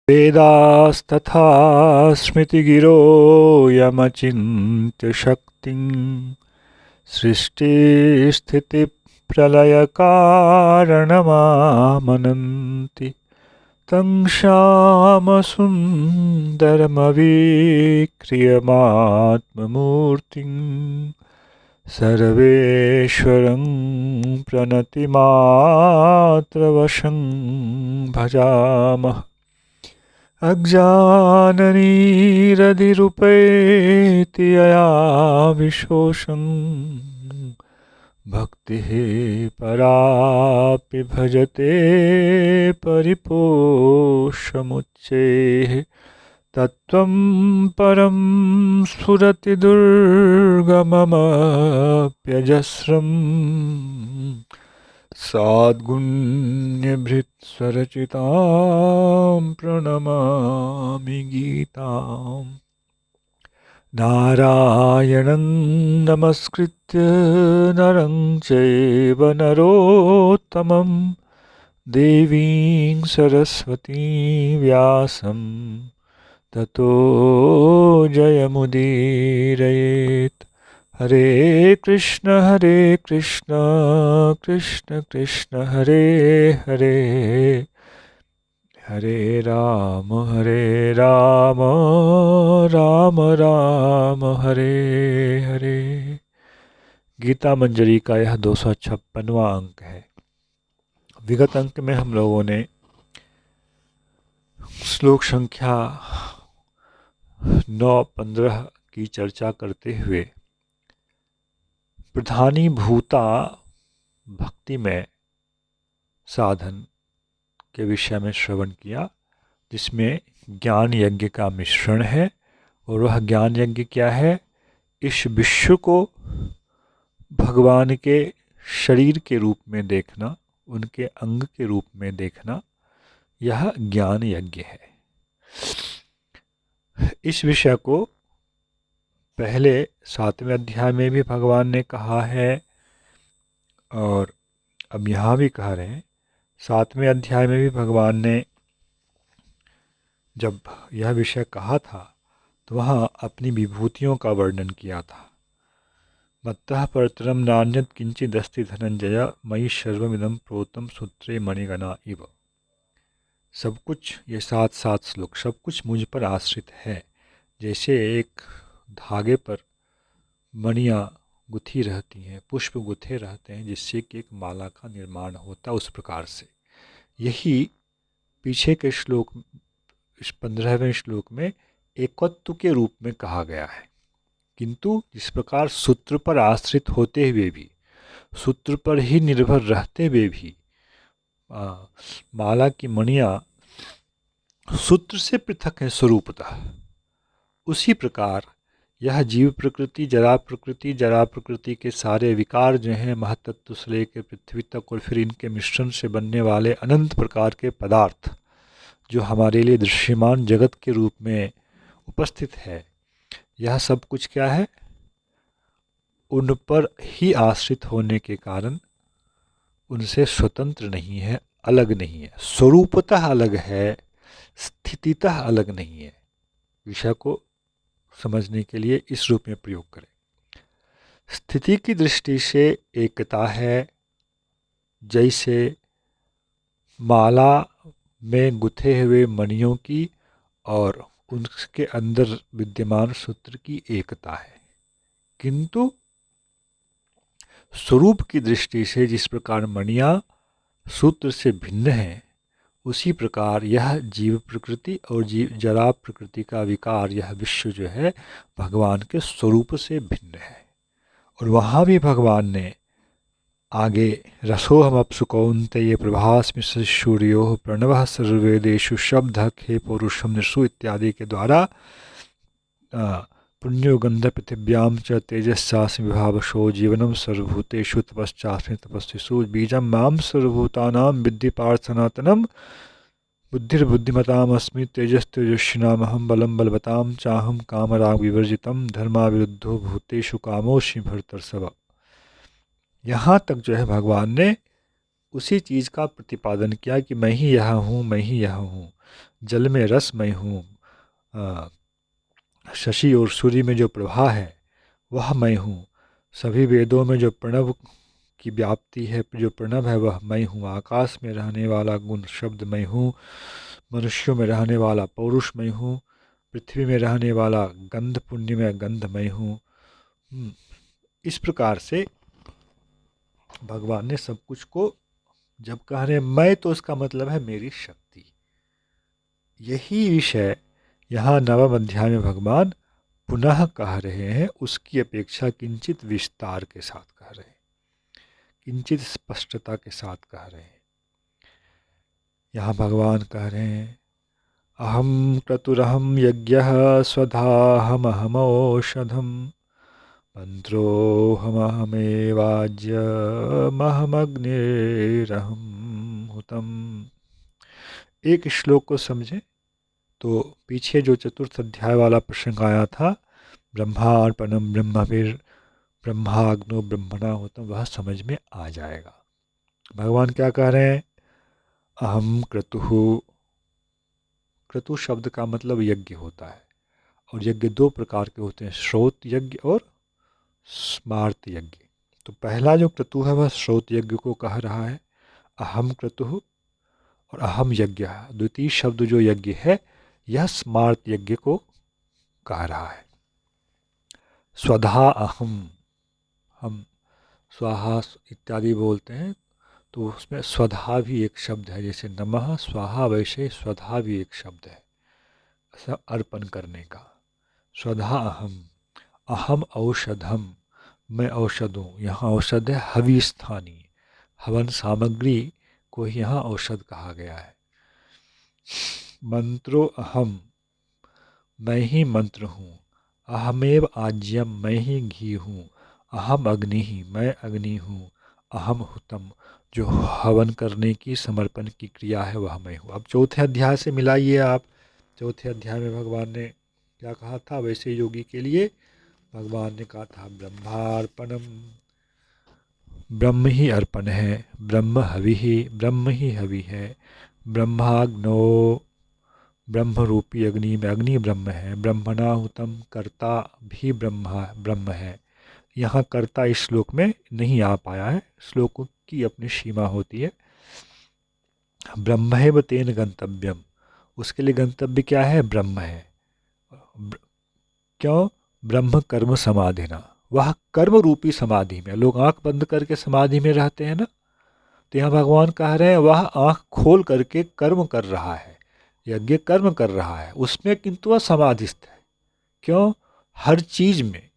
वेदास्तथा स्मृतिगिरो यमचिन्त्य शक्तिं सृष्टिस्थितिप्रलयकारणमामनन्ति तं श्यामसुन्दरमवीक्रियमात्ममूर्तिं सर्वेश्वरं प्रणतिमात्रवशं भजामः। अज्ञाननिरधिरुपैति यया विशोषं भक्तिः परापि भजते परिपोषमुच्चैः तत्त्वं परं स्फुरति दुर्गममप्यजस्रम् साद्गुण्यभृत्स्वरचितां प्रणमामि गीताम्। नारायणं नमस्कृत्य नरं चैव नरोत्तमं देवीं सरस्वतीं व्यासं ततो जयमुदीरयेत्। हरे कृष्ण कृष्ण कृष्ण हरे हरे, हरे राम राम राम हरे हरे। गीता मंजरी का यह 256वां अंक है। विगत अंक में हम लोगों ने श्लोक संख्या 9-15 की चर्चा करते हुए प्रधानीभूता भक्तिमय साधन के विषय में श्रवण किया, जिसमें ज्ञान यज्ञ का मिश्रण है। और वह ज्ञान यज्ञ क्या है? इस विश्व को भगवान के शरीर के रूप में देखना, उनके अंग के रूप में देखना, यह ज्ञान यज्ञ है। इस विषय को पहले 7वें अध्याय में भी भगवान ने कहा है और अब यहाँ भी कह रहे हैं। 7वें अध्याय में भी भगवान ने जब यह विषय कहा था तो वहाँ अपनी विभूतियों का वर्णन किया था। मत्तः परतरम नान्यत् किंचिदस्ति धनंजय मयि सर्वमिदं प्रोतं सूत्रे मणिगणा इव। सब कुछ, ये 7 श्लोक, सब कुछ मुझ पर आश्रित है। जैसे एक धागे पर मणियाँ गुथी रहती हैं, पुष्प गुथे रहते हैं, जिससे कि एक माला का निर्माण होता है, उस प्रकार से यही पीछे के श्लोक, इस 15वें श्लोक में एकत्व के रूप में कहा गया है। किंतु जिस प्रकार सूत्र पर आश्रित होते हुए भी, सूत्र पर ही निर्भर रहते हुए भी माला की मणियाँ सूत्र से पृथक है स्वरूपतः, उसी प्रकार यह जीव प्रकृति, जरा प्रकृति के सारे विकार जो हैं, महतत्व से लेकर पृथ्वी तक और फिर इनके मिश्रण से बनने वाले अनंत प्रकार के पदार्थ जो हमारे लिए दृश्यमान जगत के रूप में उपस्थित है, यह सब कुछ क्या है? उन पर ही आश्रित होने के कारण उनसे स्वतंत्र नहीं है, अलग नहीं है, स्वरूपतः अलग है, स्थितितः अलग नहीं है। विषय को समझने के लिए इस रूप में प्रयोग करें। स्थिति की दृष्टि से एकता है, जैसे माला में गुथे हुए मणियों की और उनके अंदर विद्यमान सूत्र की एकता है। किंतु स्वरूप की दृष्टि से जिस प्रकार मणियाँ सूत्र से भिन्न हैं, उसी प्रकार यह जीव प्रकृति और जरा प्रकृति का विकार, यह विश्व जो है, भगवान के स्वरूप से भिन्न है। और वहाँ भी भगवान ने आगे रसोहमप्सु कौन्तेय प्रभास्मि सूर्यो प्रणवः सर्ववेदेषु शब्दः खे पौरुषम निषु इत्यादि के द्वारा पुण्यो गंध पृथिव्यां च तेजस्सास्मि विभावशो जीवनम सर्वभूतेषु तपश्चास्मि तपस्विषु बीजं मां सर्वभूतानां विद्धि पार्थ सनातनम बुद्धिर्बुद्धिमतामस्मि तेजस्तेजस्विनामहं बलं बलवतां चाहं कामराग विवर्जितं धर्माविरुद्धो भूतेषु कामोऽस्मि भरतर्षभ। यहाँ तक जो है भगवान ने उसी चीज़ का प्रतिपादन किया कि मैं ही यह हूँ, मैं ही यह हूँ। जल में रस मैं हूँ, शशि और सूर्य में जो प्रभा है वह मैं हूँ, सभी वेदों में जो प्रणव की व्याप्ति है, जो प्रणव है वह मैं हूँ, आकाश में रहने वाला गुण शब्द मैं हूँ, मनुष्यों में रहने वाला पौरुष मैं हूँ, पृथ्वी में रहने वाला गंध पुण्य में गंध मैं हूँ। इस प्रकार से भगवान ने सब कुछ को जब कह रहे मैं, तो उसका मतलब है मेरी शक्ति। यही विषय यहाँ नवम अध्याय में भगवान पुनः कह रहे हैं, उसकी अपेक्षा किंचित विस्तार के साथ कह रहे हैं, किंचित स्पष्टता के साथ कह रहे हैं। यहाँ भगवान कह रहे हैं अहम क्रतुरहम यज्ञः स्वधाहमहमौषधम् मंत्रोऽहमहमेवाज्यमहमग्निरहं हुतम्। एक श्लोक को समझें तो पीछे जो चतुर्थ अध्याय वाला प्रसंग आया था, ब्रह्मार्पणम ब्रह्मभिर ब्रह्माग्नो ब्रह्मणा होतम, वह समझ में आ जाएगा। भगवान क्या कह रहे हैं, अहम क्रतुः। क्रतु शब्द का मतलब यज्ञ होता है, और यज्ञ दो प्रकार के होते हैं, श्रोत यज्ञ और स्मार्त यज्ञ। तो पहला जो क्रतु है वह श्रोत यज्ञ को कह रहा है, अहम क्रतुः, और अहम यज्ञ। द्वितीय शब्द जो यज्ञ है यह स्मार्त यज्ञ को कह रहा है। स्वधा अहम, हम स्वाहा इत्यादि बोलते हैं, तो उसमें स्वधा भी एक शब्द है, जैसे नमः स्वाहा वैसे स्वधा भी एक शब्द है, सब अर्पण करने का। स्वधा अहम, अहम औषधम, मैं औषध हूँ। यहाँ औषध है हवि स्थानीय, हवन सामग्री को यहाँ औषध कहा गया है। मंत्रो अहम, मैं ही मंत्र हूँ। अहमेव आज्यम, मैं ही घी हूँ। अहम अग्नि ही, मैं अग्नि हूँ। अहम हुतम, जो हवन करने की समर्पण की क्रिया है वह मैं हूँ। अब चौथे अध्याय से मिलाइए आप। चौथे अध्याय में भगवान ने क्या कहा था, वैसे योगी के लिए भगवान ने कहा था ब्रह्मार्पणम, ब्रह्म ही अर्पण है, ब्रह्म हवि ही, ब्रह्म ही हवि है। ब्रह्माग्नो, ब्रह्म रूपी अग्नि में अग्नि ब्रह्म है। ब्रह्मणाहुतम, कर्ता भी ब्रह्म है। यहाँ कर्ता इस श्लोक में नहीं आ पाया है, श्लोकों की अपनी सीमा होती है। ब्रह्मैव तेन गंतव्यम, उसके लिए गंतव्य क्या है, ब्रह्म है। क्यों, ब्रह्म कर्म समाधिना, वह कर्म रूपी समाधि में, लोग आंख बंद करके समाधि में रहते हैं ना, तो यहाँ भगवान कह रहे हैं वह आंख खोल करके कर्म कर रहा है, यज्ञ कर्म कर रहा है उसमें, किंतु वह समाधिस्थ है। क्यों, हर चीज में,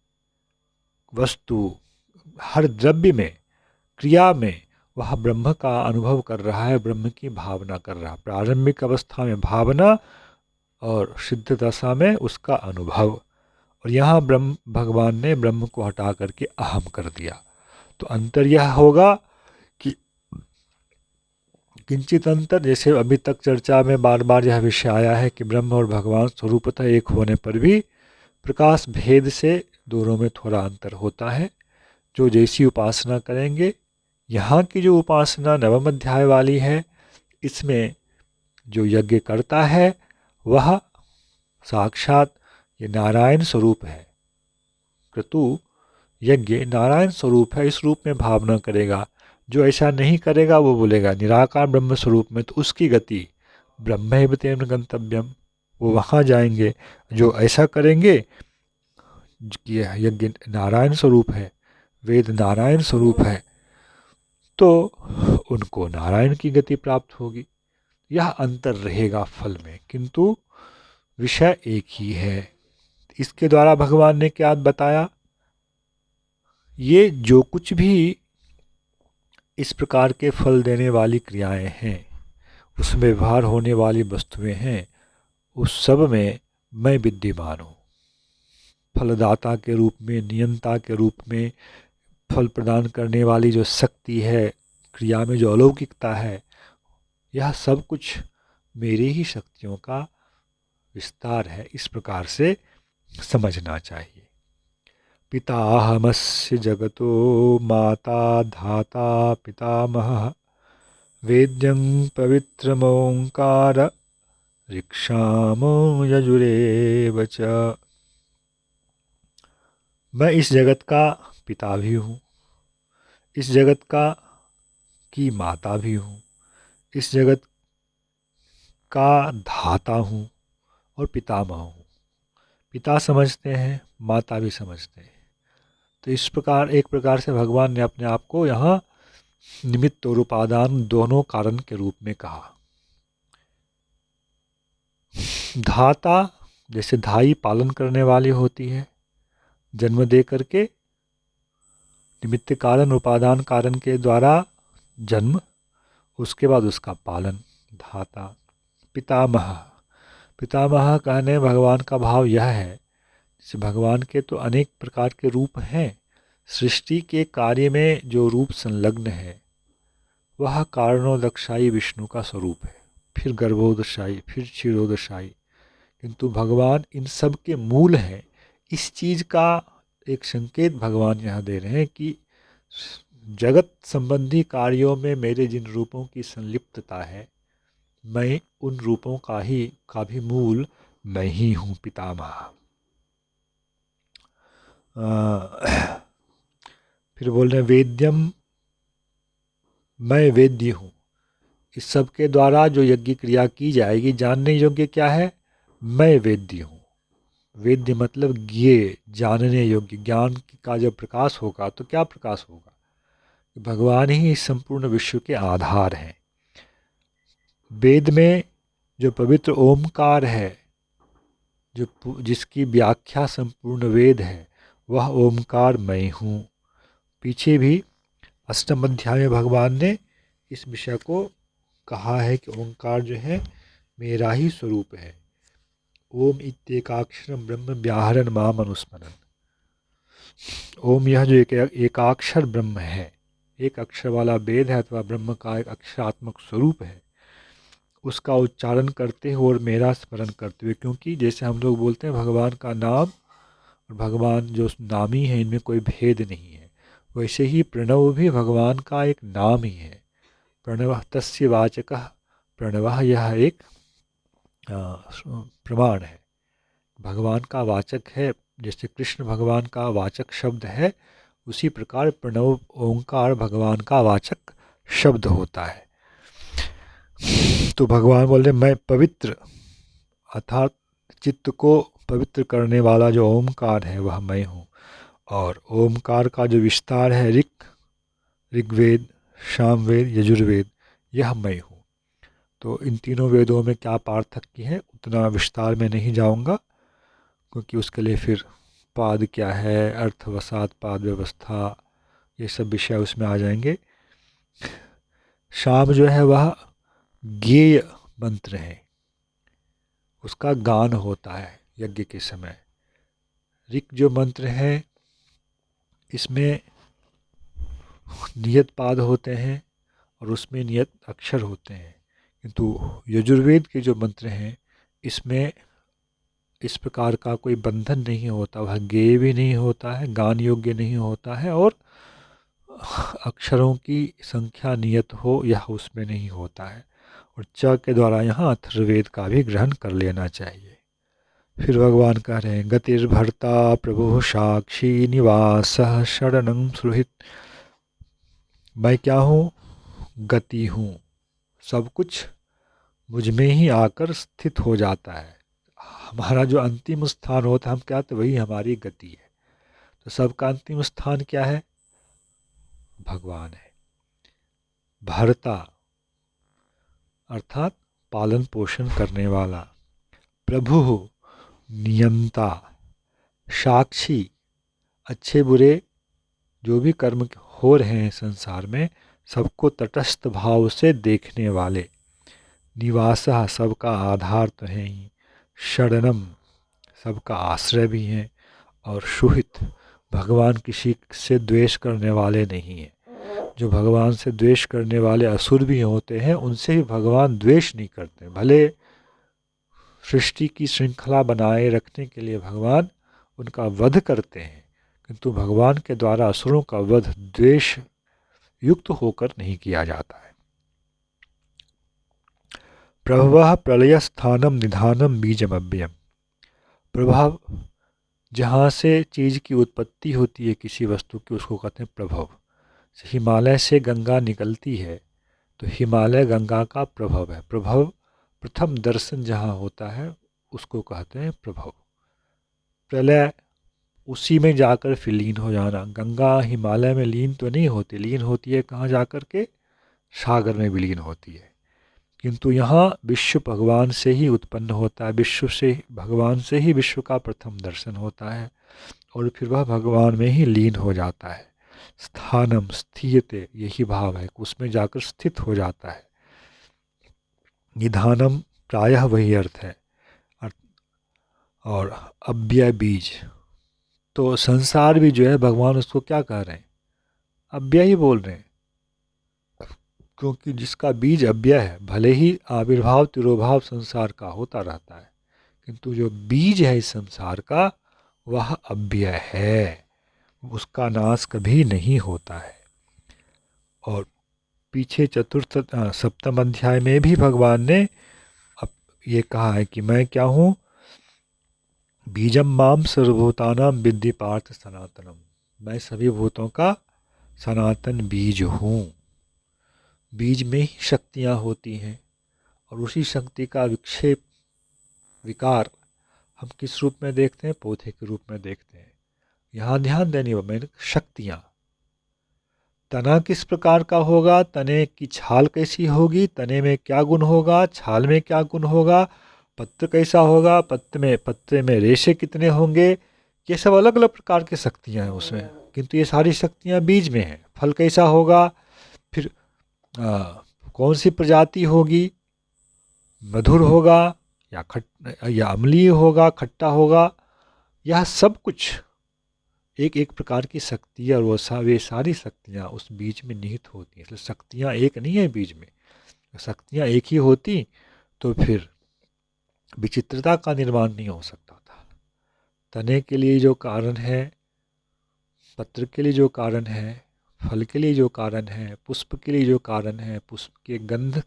वस्तु, हर द्रव्य में, क्रिया में वह ब्रह्म का अनुभव कर रहा है, ब्रह्म की भावना कर रहा है। प्रारंभिक अवस्था में भावना और सिद्ध दशा में उसका अनुभव। और यहाँ ब्रह्म, भगवान ने ब्रह्म को हटा करके अहम कर दिया। तो अंतर यह होगा कि किंचित अंतर, जैसे अभी तक चर्चा में बार बार यह विषय आया है कि ब्रह्म और भगवान स्वरूपतः एक होने पर भी प्रकाश भेद से दोनों में थोड़ा अंतर होता है। जो जैसी उपासना करेंगे, यहाँ की जो उपासना नवम अध्याय वाली है, इसमें जो यज्ञ करता है वह साक्षात ये नारायण स्वरूप है। क्रतु यज्ञ नारायण स्वरूप है, इस रूप में भावना करेगा। जो ऐसा नहीं करेगा वो बोलेगा निराकार ब्रह्म स्वरूप में, तो उसकी गति ब्रह्मैव तेन गंतव्यम, वो वहाँ जाएंगे। जो ऐसा करेंगे कि यह यज्ञ नारायण स्वरूप है, वेद नारायण स्वरूप है, तो उनको नारायण की गति प्राप्त होगी। यह अंतर रहेगा फल में, किंतु विषय एक ही है। इसके द्वारा भगवान ने क्या बताया, ये जो कुछ भी इस प्रकार के फल देने वाली क्रियाएं हैं, उसमें व्यवहार होने वाली वस्तुएं हैं, उस सब में मैं विद्यमान हूँ। फलदाता के रूप में, नियंता के रूप में, फल प्रदान करने वाली जो शक्ति है, क्रिया में जो अलौकिकता है, यह सब कुछ मेरी ही शक्तियों का विस्तार है। इस प्रकार से समझना चाहिए। पिताहमस्य जगतो माता धाता पितामहः, वेद्यं पवित्रमोंकार ऋक्षामो यजुरेव च। मैं इस जगत का पिता भी हूँ, इस जगत का की माता भी हूँ, इस जगत का धाता हूँ और पितामह हूँ। पिता समझते हैं, माता भी समझते हैं। तो इस प्रकार एक प्रकार से भगवान ने अपने आप को यहाँ निमित्त और उपादान दोनों कारण के रूप में कहा। धाता जैसे धाई पालन करने वाली होती है, जन्म दे करके निमित्त कारण उपादान कारण के द्वारा जन्म, उसके बाद उसका पालन, धाता। पितामह, पितामह कहने भगवान का भाव यह है, जैसे भगवान के तो अनेक प्रकार के रूप हैं, सृष्टि के कार्य में जो रूप संलग्न है वह कारणोदकशायी विष्णु का स्वरूप है, फिर गर्भोदशायी, फिर क्षीरोदशायी, किंतु भगवान इन सब के मूल हैं। इस चीज़ का एक संकेत भगवान यहाँ दे रहे हैं कि जगत संबंधी कार्यों में मेरे जिन रूपों की संलिप्तता है, मैं उन रूपों का भी मूल मैं ही हूँ, पितामह। फिर बोल रहे वेद्यम, मैं वेद्य हूँ। इस सब के द्वारा जो यज्ञ क्रिया की जाएगी, जानने योग्य क्या है? मैं वेद्य हूँ। वेद्य मतलब ज्ञेय, जानने योग्य। ज्ञान का जब प्रकाश होगा तो क्या प्रकाश होगा? भगवान ही इस संपूर्ण विश्व के आधार हैं। वेद में जो पवित्र ओमकार है, जो जिसकी व्याख्या संपूर्ण वेद है, वह ओमकार मैं हूँ। पीछे भी अष्टम अध्याय में भगवान ने इस विषय को कहा है कि ओंकार जो है मेरा ही स्वरूप है। ओम इत्येकाक्षरम ब्रह्म व्याहरन माम अनुस्मरन। ओम यह जो एकाक्षर ब्रह्म है, एक अक्षर वाला वेद है अथवा ब्रह्म का एक अक्षरात्मक स्वरूप है, उसका उच्चारण करते हुए और मेरा स्मरण करते हुए। क्योंकि जैसे हम लोग बोलते हैं भगवान का नाम और भगवान जो नामी है, इनमें कोई भेद नहीं है, वैसे ही प्रणव भी भगवान का एक नाम ही है। प्रणव तस्य वाचकः प्रणवः, यह एक प्रमाण है, भगवान का वाचक है। जैसे कृष्ण भगवान का वाचक शब्द है, उसी प्रकार प्रणव ओंकार भगवान का वाचक शब्द होता है। तो भगवान बोल रहे मैं पवित्र, अर्थात चित्त को पवित्र करने वाला जो ओमकार है वह मैं हूँ। और ओमकार का जो विस्तार है ऋग्वेद, सामवेद, यजुर्वेद, यह मैं हूँ। तो इन तीनों वेदों में क्या पार्थक्य है उतना विस्तार में नहीं जाऊँगा, क्योंकि उसके लिए फिर पाद क्या है, अर्थवसात पाद व्यवस्था, ये सब विषय उसमें आ जाएंगे। शाम जो है वह ज्ञेय मंत्र है, उसका गान होता है यज्ञ के समय। ऋक जो मंत्र है इसमें नियत पाद होते हैं और उसमें नियत अक्षर होते हैं, किंतु यजुर्वेद के जो मंत्र हैं इसमें इस प्रकार का कोई बंधन नहीं होता, वह गेय भी नहीं होता है, गान योग्य नहीं होता है, और अक्षरों की संख्या नियत हो यह उसमें नहीं होता है। और च के द्वारा यहाँ अथर्ववेद का भी ग्रहण कर लेना चाहिए। फिर भगवान कह रहे हैं गतिर्भर्ता प्रभु साक्षी निवासः शरणं सुहृत्। मैं क्या हूँ? गति हूँ, सब कुछ मुझ में ही आकर स्थित हो जाता है। हमारा जो अंतिम स्थान होता है हम क्या, तो वही हमारी गति है। तो सबका अंतिम स्थान क्या है? भगवान है। भर्ता अर्थात पालन पोषण करने वाला, प्रभु नियंता, साक्षी अच्छे बुरे जो भी कर्म हो रहे हैं संसार में सबको तटस्थ भाव से देखने वाले, निवासः सबका आधार तो है ही, शरणम सबका आश्रय भी हैं, और सुहित भगवान किसी से द्वेष करने वाले नहीं हैं। जो भगवान से द्वेष करने वाले असुर भी होते हैं उनसे भी भगवान द्वेष नहीं करते। भले सृष्टि की श्रृंखला बनाए रखने के लिए भगवान उनका वध करते हैं, किंतु भगवान के द्वारा असुरों का वध द्वेष युक्त होकर नहीं किया जाता है। प्रभवः प्रलयस्थानम निधानम बीजमव्ययम्। प्रभाव, जहाँ से चीज़ की उत्पत्ति होती है किसी वस्तु की, उसको कहते हैं प्रभव। हिमालय से गंगा निकलती है तो हिमालय गंगा का प्रभव है। प्रभव, प्रथम दर्शन जहाँ होता है उसको कहते हैं प्रभव। प्रलय, उसी में जाकर फिर लीन हो जाना। गंगा हिमालय में लीन तो नहीं होती, लीन होती है कहाँ जाकर के, सागर में विलीन होती है। किंतु यहाँ विश्व भगवान से ही उत्पन्न होता है, विश्व से, भगवान से ही विश्व का प्रथम दर्शन होता है और फिर वह भगवान में ही लीन हो जाता है। स्थानम स्थियते, यही भाव है, उसमें जाकर स्थित हो जाता है। निधानम प्रायः वही अर्थ है। और अव्यय बीज, तो संसार भी जो है भगवान उसको क्या कह रहे हैं, अव्यय ही बोल रहे हैं, क्योंकि जिसका बीज अव्यय है, भले ही आविर्भाव तिरोभाव संसार का होता रहता है, किंतु जो बीज है इस संसार का वह अव्यय है, उसका नाश कभी नहीं होता है। और पीछे चतुर्थ सप्तम अध्याय में भी भगवान ने अब ये कहा है कि मैं क्या हूँ, बीजम माम सर्वभूतानां विद्धि पार्थ सनातनम, मैं सभी भूतों का सनातन बीज हूँ। बीज में ही शक्तियाँ होती हैं और उसी शक्ति का विक्षेप, विकार हम किस रूप में देखते हैं, पौधे के रूप में देखते हैं। यहाँ ध्यान देने वाली शक्तियाँ, तना किस प्रकार का होगा, तने की छाल कैसी होगी, तने में क्या गुण होगा, छाल में क्या गुण होगा, पत्र कैसा होगा, पत्ते में रेशे कितने होंगे, ये सब अलग अलग प्रकार की शक्तियाँ हैं उसमें, किंतु ये सारी शक्तियाँ बीज में हैं। फल कैसा होगा, फिर कौन सी प्रजाति होगी, मधुर होगा या अम्लीय होगा, खट्टा होगा, यह सब कुछ एक एक प्रकार की शक्ति है और वे सारी शक्तियाँ उस बीज में निहित होती हैं। इसलिए शक्तियाँ एक नहीं है बीज में, शक्तियाँ एक ही होती तो फिर विचित्रता का निर्माण नहीं हो सकता था। तने के लिए जो कारण है, पत्र के लिए जो कारण है, फल के लिए जो कारण है, पुष्प के लिए जो कारण है, पुष्प के गंध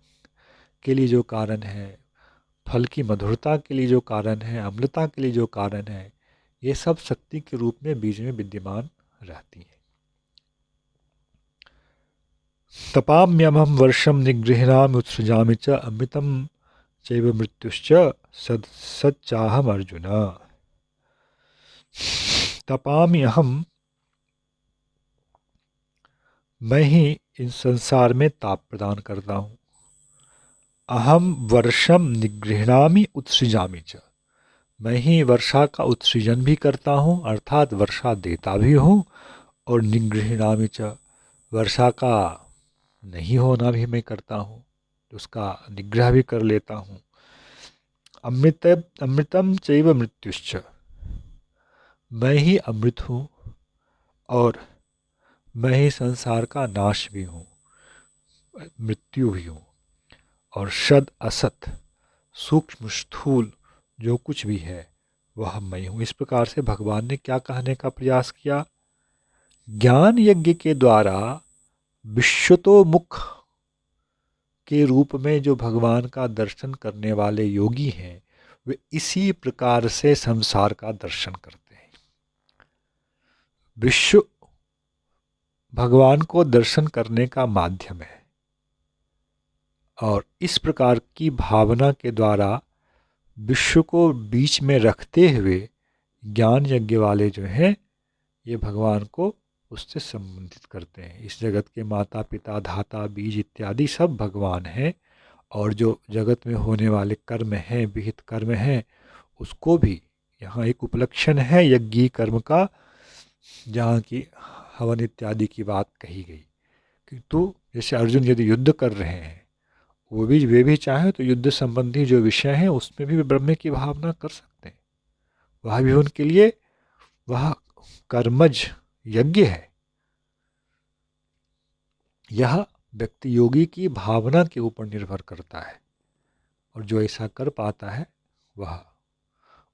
के लिए जो कारण है, फल की मधुरता के लिए जो कारण है, अम्लता के लिए जो कारण है, ये सब शक्ति के रूप में बीज में विद्यमान रहती है। तपाम्यहं वर्षम निगृह्णामि उत्सृजामि च अमृतं चैव मृत्युश्च सच्चाहम अर्जुन। तपाम्यहं, मैं ही इन संसार में ताप प्रदान करता हूँ। अहम वर्षम निगृह्णामि उत्सृजामि च, मैं ही वर्षा का उत्सृजन भी करता हूँ, अर्थात वर्षा देता भी हूँ, और निगृह्णामि च, वर्षा का नहीं होना भी मैं करता हूँ, उसका निग्रह भी कर लेता हूँ। अमृतम चैव मृत्युश्च, मैं ही अमृत हूँ और मैं ही संसार का नाश भी हूँ, मृत्यु भी हूँ। और सद असत, सूक्ष्म स्थूल जो कुछ भी है वह मैं हूँ। इस प्रकार से भगवान ने क्या कहने का प्रयास किया, ज्ञान यज्ञ के द्वारा विश्वतोमुख के रूप में जो भगवान का दर्शन करने वाले योगी हैं वे इसी प्रकार से संसार का दर्शन करते हैं। विश्व भगवान को दर्शन करने का माध्यम है और इस प्रकार की भावना के द्वारा विश्व को बीच में रखते हुए ज्ञान यज्ञ वाले जो हैं ये भगवान को उससे संबंधित करते हैं। इस जगत के माता पिता धाता बीज इत्यादि सब भगवान हैं और जो जगत में होने वाले कर्म हैं, विहित कर्म हैं, उसको भी यहाँ एक उपलक्षण है यज्ञी कर्म का, जहाँ की हवन इत्यादि की बात कही गई। किंतु जैसे अर्जुन यदि युद्ध कर रहे हैं, वे भी चाहें तो युद्ध संबंधी जो विषय हैं उसमें भी ब्रह्म की भावना कर सकते हैं। वह भी उनके लिए वह कर्मज यज्ञ है। यह व्यक्ति योगी की भावना के ऊपर निर्भर करता है और जो ऐसा कर पाता है वह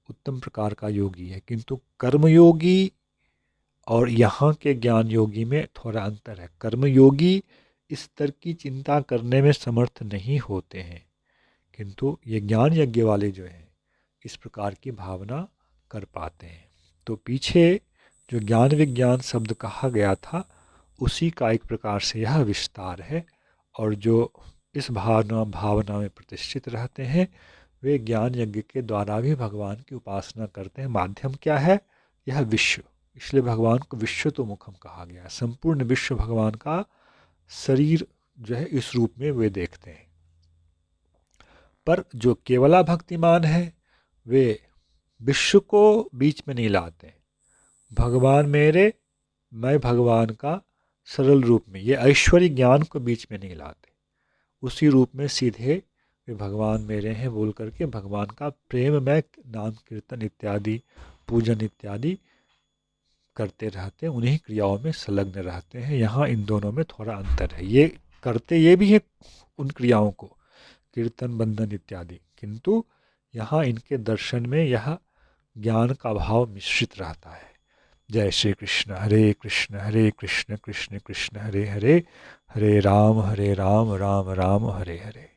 उत्तम प्रकार का योगी है। किंतु कर्मयोगी और यहाँ के ज्ञान योगी में थोड़ा अंतर है। कर्मयोगी इस स्तर की चिंता करने में समर्थ नहीं होते हैं किंतु ये ज्ञान यज्ञ वाले जो हैं इस प्रकार की भावना कर पाते हैं। तो पीछे जो ज्ञान विज्ञान शब्द कहा गया था उसी का एक प्रकार से यह विस्तार है। और जो इस भावना में प्रतिष्ठित रहते हैं वे ज्ञान यज्ञ के द्वारा भी भगवान की उपासना करते हैं। माध्यम क्या है? यह विश्व। इसलिए भगवान को विश्व तो मुखम कहा गया। संपूर्ण विश्व भगवान का शरीर जो है इस रूप में वे देखते हैं। पर जो केवला भक्तिमान है वे विश्व को बीच में नहीं लाते। भगवान मेरे, मैं भगवान का सरल रूप में, ये ऐश्वर्य ज्ञान को बीच में नहीं लाते। उसी रूप में सीधे वे भगवान मेरे हैं बोल करके भगवान का प्रेममय नाम कीर्तन इत्यादि, पूजन इत्यादि करते रहते हैं, उन्हीं क्रियाओं में संलग्न रहते हैं। यहाँ इन दोनों में थोड़ा अंतर है। ये करते ये भी है उन क्रियाओं को, कीर्तन बंधन इत्यादि, किंतु यहाँ इनके दर्शन में यह ज्ञान का भाव मिश्रित रहता है। जय श्री कृष्ण। हरे कृष्ण कृष्ण कृष्ण हरे हरे, हरे राम राम राम हरे हरे।